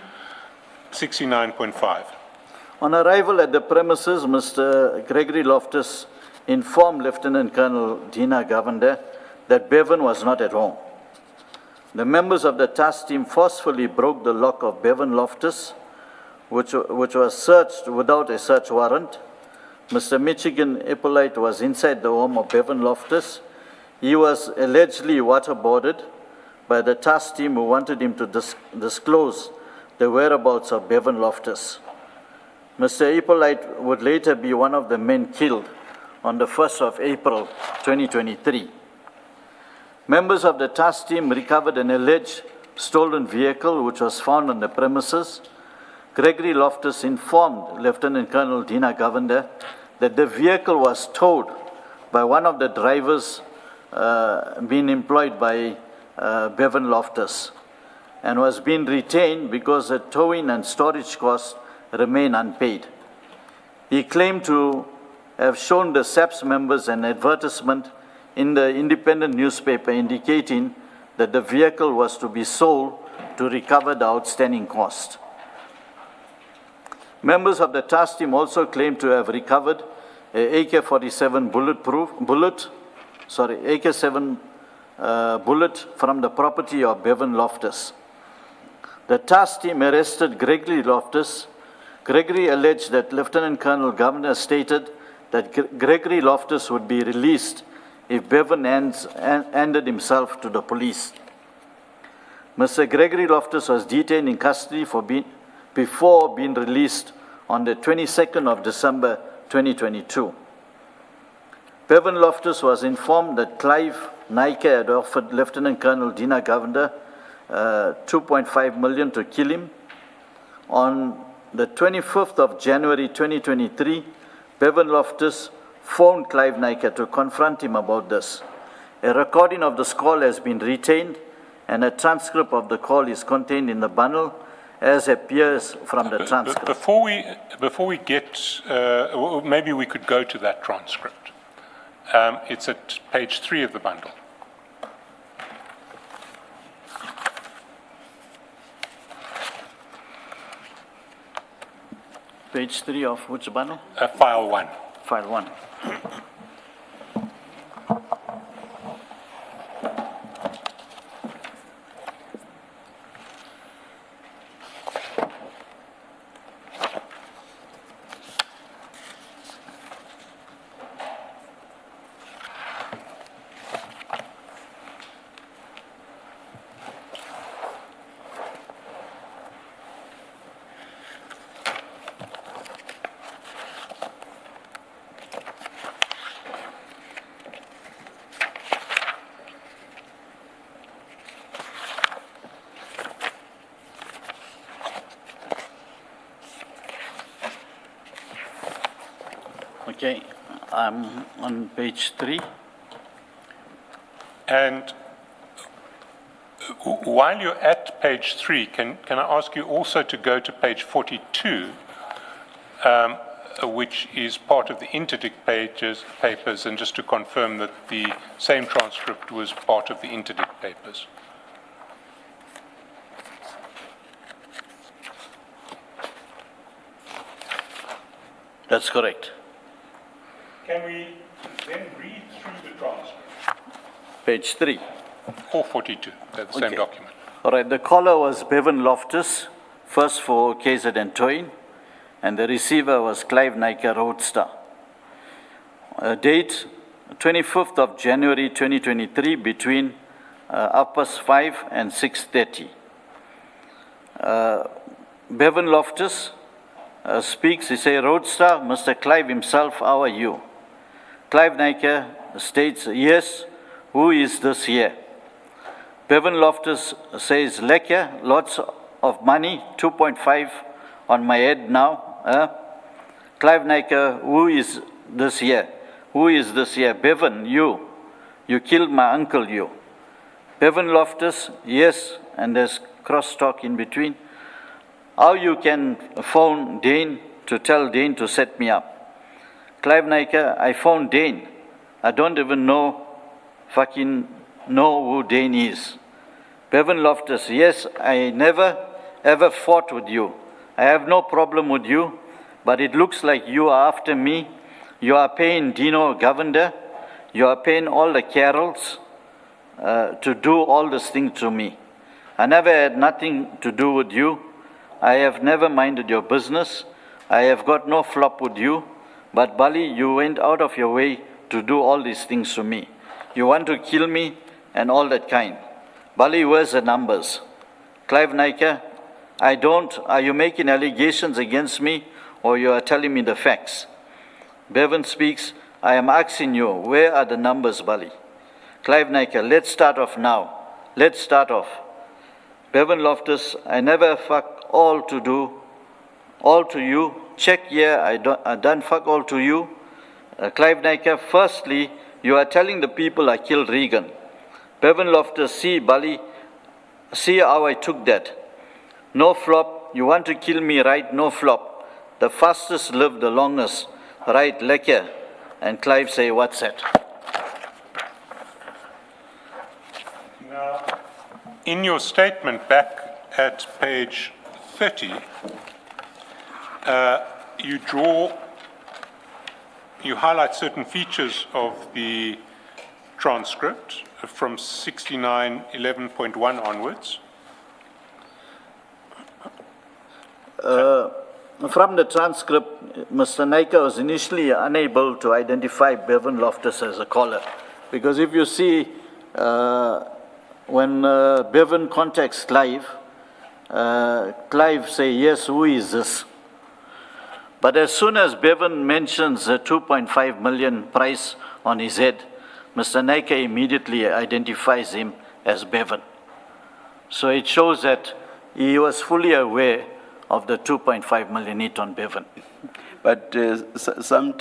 69.5. On arrival at the premises, Mr. Gregory Loftus informed Lieutenant Colonel Dina Govender that Bevan was not at home. The members of the task team forcefully broke the lock of Bevan Loftus, which was searched without a search warrant. Mr. Michigan Ippolite was inside the home of Bevan Loftus. He was allegedly waterboarded by the task team who wanted him to disclose the whereabouts of Bevan Loftus. Mr. Ippolite would later be one of the men killed on the 1st of April 2023. Members of the task team recovered an alleged stolen vehicle which was found on the premises. Gregory Loftus informed Lieutenant Colonel Dina Govender that the vehicle was towed by one of the drivers being employed by Bevan Loftus and was being retained because the towing and storage costs remain unpaid. He claimed to have shown the SAPS members an advertisement in the independent newspaper indicating that the vehicle was to be sold to recover the outstanding cost. Members of the task team also claimed to have recovered a AK-47 bullet from the property of Bevan Loftus. The task team arrested Gregory Loftus. Gregory alleged that Lieutenant Colonel Govender stated that Gregory Loftus would be released if Bevan handed himself to the police. Mr. Gregory Loftus was detained in custody before being released on the 22nd of December 2022. Bevan Loftus was informed that Clive Nike had offered Lieutenant Colonel Dina Govender $2.5 million to kill him. On the 25th of January 2023, Bevan Loftus phoned Clive Nike to confront him about this. A recording of this call has been retained, and a transcript of the call is contained in the bundle, as appears from the transcript. Before we get, maybe we could go to that transcript. It's at page 3 of the bundle. Page 3 of which bundle? File 1. File 1. Okay, I'm on page 3. And while you're at page 3, can I ask you also to go to page 42, which is part of the interdict papers, and just to confirm that the same transcript was part of the interdict papers. That's correct. Can we then read through the transcript? Page 3. 442, they're the same Okay. document. All right, the caller was Bevan Loftus, first for KZN Towing, and the receiver was Clive Nike Roadster. Date 25th of January 2023 between 5:30 and 6:30. Bevan Loftus speaks, he says, Roadster, Mr. Clive himself, how are you? Clive Nike states, yes, who is this here? Bevan Loftus says, lekker, lots of money, 2.5 on my head now. Clive Nike, who is this here? Who is this here? Bevan, you killed my uncle, you. Bevan Loftus, yes, and there's crosstalk in between. How you can phone Dane to tell Dane to set me up? Clive Nike, I phoned Dane. I don't even know who Dane is. Bevan Loftus, yes, I never ever fought with you. I have no problem with you, but it looks like you are after me. You are paying Dino Govender. You are paying all the Carols to do all this thing to me. I never had nothing to do with you. I have never minded your business. I have got no flop with you. But Bali, you went out of your way to do all these things to me. You want to kill me and all that kind. Bali, where's the numbers? Clive Nike, I don't. Are you making allegations against me or you are telling me the facts? Bevan speaks, I am asking you, where are the numbers, Bali? Clive Nike, let's start off now. Let's start off. Bevan Loftus, I never fuck all to you. Check here, I done fuck all to you. Clive Nike, firstly, you are telling the people I killed Regan. Bevan Loftus, see, Bali, see how I took that. No flop, you want to kill me, right? No flop. The fastest live the longest, right? Lekker. And Clive say, what's that? Now, in your statement back at page 30, you highlight certain features of the transcript from 69:11.1 onwards. From the transcript, Mr. Nike was initially unable to identify Bevan Loftus as a caller. Because if you see, when Bevan contacts Clive, Clive say, yes, who is this? But as soon as Bevan mentions the 2.5 million price on his head, Mr. Nike immediately identifies him as Bevan. So it shows that he was fully aware of the 2.5 million hit on Bevan. But sometimes